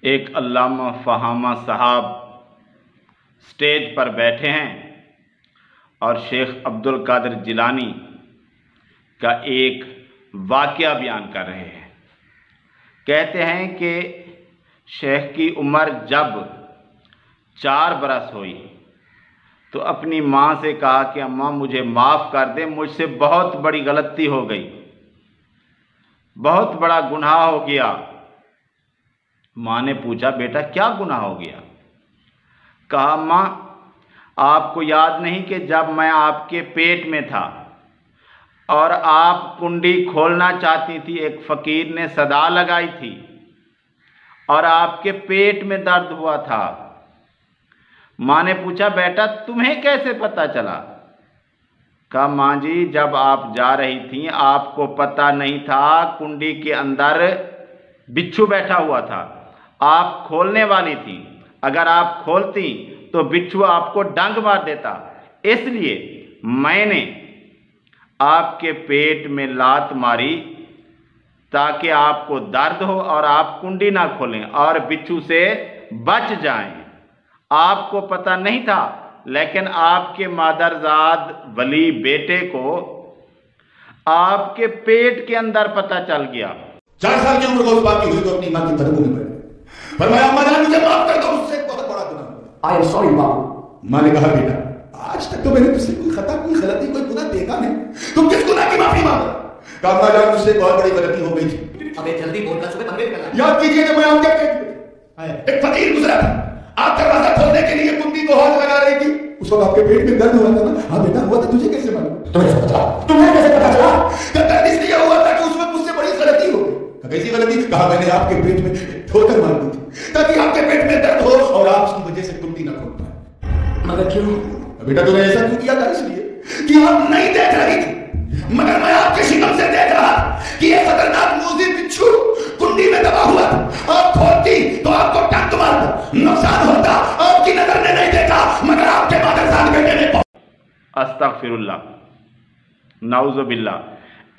एक अल्लामा फ़हामा साहब स्टेज पर बैठे हैं और शेख अब्दुल कादिर जिलानी का एक वाक़या बयान कर रहे हैं। कहते हैं कि शेख की उम्र जब 4 बरस हुई तो अपनी माँ से कहा कि अम्मा मुझे माफ़ कर दे, मुझसे बहुत बड़ी गलती हो गई, बहुत बड़ा गुनाह हो गया। माँ ने पूछा बेटा क्या गुनाह हो गया? कहा माँ आपको याद नहीं कि जब मैं आपके पेट में था और आप कुंडी खोलना चाहती थी, एक फ़कीर ने सदा लगाई थी और आपके पेट में दर्द हुआ था। माँ ने पूछा बेटा तुम्हें कैसे पता चला? कहा माँ जी जब आप जा रही थी आपको पता नहीं था कुंडी के अंदर बिच्छू बैठा हुआ था, आप खोलने वाली थी, अगर आप खोलती तो बिच्छू आपको डंक मार देता, इसलिए मैंने आपके पेट में लात मारी ताकि आपको दर्द हो और आप कुंडी ना खोलें और बिच्छू से बच जाएं। आपको पता नहीं था, लेकिन आपके मादरजाद वली बेटे को आपके पेट के अंदर पता चल गया। 4 साल की उम्र को उस बात की हुई तो अपनी मां की कदमों में पड़े, फरमाया अम्मा जान मुझे माफ कर दो, मुझसे एक बहुत बड़ा गुनाह हुआ। आई एम सॉरी बाबू। मां ने कहा बेटा आज तक तो मैंने तुझसे कोई खता, कोई गलती, कोई गुनाह देखा नहीं, तुम किस गुनाह की माफी मांग? कहा अम्मा जान मुझसे बहुत बड़ी गलती हो गई थी। अबे जल्दी बोल, कल सुबह मंदिर करना। याद कीजिए जब मैं आपके पेट में एक फकीर गुजरा था, आप दरवाजा खोलने के लिए कुंडी को हाथ लगा रही थी, उस वक्त आपके पेट में दर्द हुआ था ना? हाँ बेटा हुआ था, तुझे कैसे मालूम? तुम्हें कैसे पता चला? दर्द इसलिए हुआ था कि उसमें मुझसे बड़ी गलती हो गई। कैसी गलती? कहा मैंने आपके पेट में ठोकर मार दी थी ताकि आपके पेट में दर्द हो और आप उसकी वजह से कुंडी ना खोल पाए। मगर क्यों? बेटा तूने ऐसा क्यों किया था? इसलिए कि आप नहीं देख रही थी, मगर मैं आपके शिकम से देख रहा कि ये खतरनाक मूजी बिच्छू कुंडी में दबा हुआ था। आप खोलती तो आपको टंक मारता, नुकसान होता। आपकी नजर ने नहीं देखा मगर आपके मादरजाद बेटे ने। अस्तगफिरुल्लाह, नाउज़ुबिल्लाह।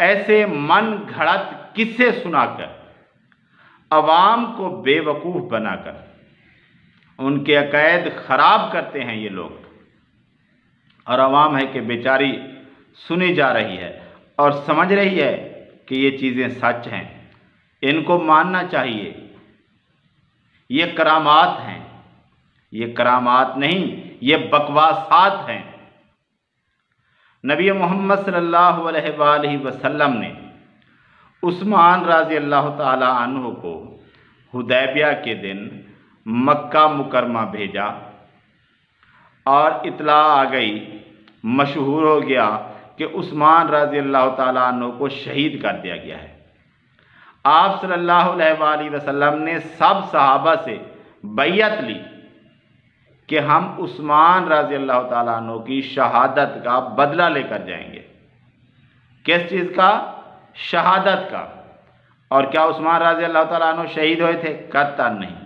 ऐसे मन घड़त किस्से सुनाकर, अवाम को बेवकूफ़ बनाकर उनके अक़ायद ख़राब करते हैं ये लोग, और अवाम है कि बेचारी सुनी जा रही है और समझ रही है कि ये चीज़ें सच हैं, इनको मानना चाहिए। ये करामात हैं, ये करामात नहीं, ये बकवासात हैं। नबी मोहम्मद सल्लल्लाहु अलैहि वसल्लम ने उस्मान रज़ी अल्लाह ताला अन्हु को हुदैबिया के दिन मक्का मुकरमा भेजा और इत्ला आ गई, मशहूर हो गया कि उस्मान रज़ी अल्लाह ताला अन्हु को शहीद कर दिया गया है। आप सल्लल्लाहु अलैहि वसल्लम ने सब सहाबा से बैयत ली कि हम उस्मान रज़ी अल्लाह ताला अन्हु की शहादत का बदला लेकर जाएंगे। किस चीज़ का? शहादत का। और क्या उस्मान रज़ी अल्लाह ताला अन्हु शहीद हुए थे? कतई नहीं।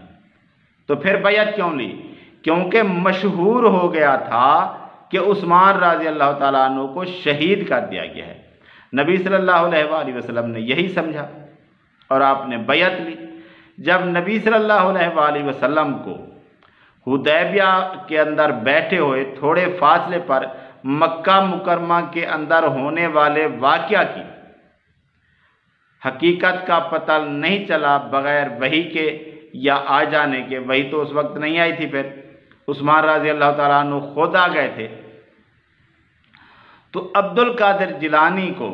तो फिर बैयत क्यों ली? क्योंकि मशहूर हो गया था कि उस्मान रज़ी अल्लाह ताला अन्हु को शहीद कर दिया गया है। नबी सल्लल्लाहु अलैहि वसल्लम ने यही समझा और आपने बैयत ली। जब नबी सल्लल्लाहु अलैहि वसल्लम को हुदैबिया के अंदर बैठे हुए थोड़े फासले पर मक्का मुकरमा के अंदर होने वाले वाक़या की हकीकत का पता नहीं चला बग़ैर वही के या आ जाने के, वही तो उस वक्त नहीं आई थी, फिर उस्मान रज़ी अल्लाह ताला अन्हु खुद आ गए थे। तो अब्दुल कादिर जिलानी को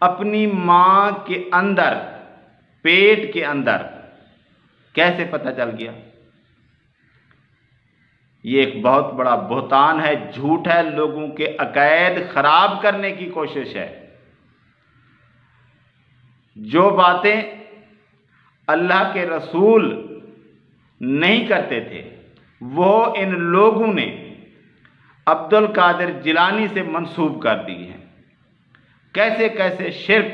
अपनी माँ के अंदर, पेट के अंदर कैसे पता चल गया? ये एक बहुत बड़ा बुहतान है, झूठ है, लोगों के अक़ायद ख़राब करने की कोशिश है। जो बातें अल्लाह के रसूल नहीं करते थे वो इन लोगों ने अब्दुल कादिर जिलानी से मंसूब कर दी हैं। कैसे कैसे शिर्क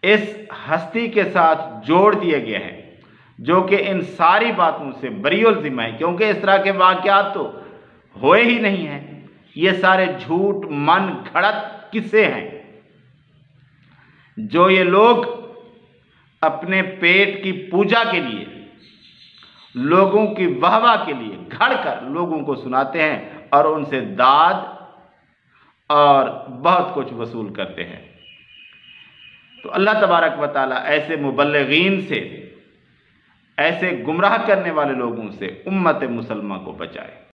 इस हस्ती के साथ जोड़ दिए गए हैं जो कि इन सारी बातों से बरीउल ज़िम्मा है, क्योंकि इस तरह के वाक़यात तो हुए ही नहीं हैं। ये सारे झूठ मन घड़त किस्से हैं जो ये लोग अपने पेट की पूजा के लिए, लोगों की वाहवाह के लिए घड़ कर लोगों को सुनाते हैं और उनसे दाद और बहुत कुछ वसूल करते हैं। तो अल्लाह तबारक व तआला ऐसे मुबल्लिगीन से, ऐसे गुमराह करने वाले लोगों से उम्मत मुसलमा को बचाए।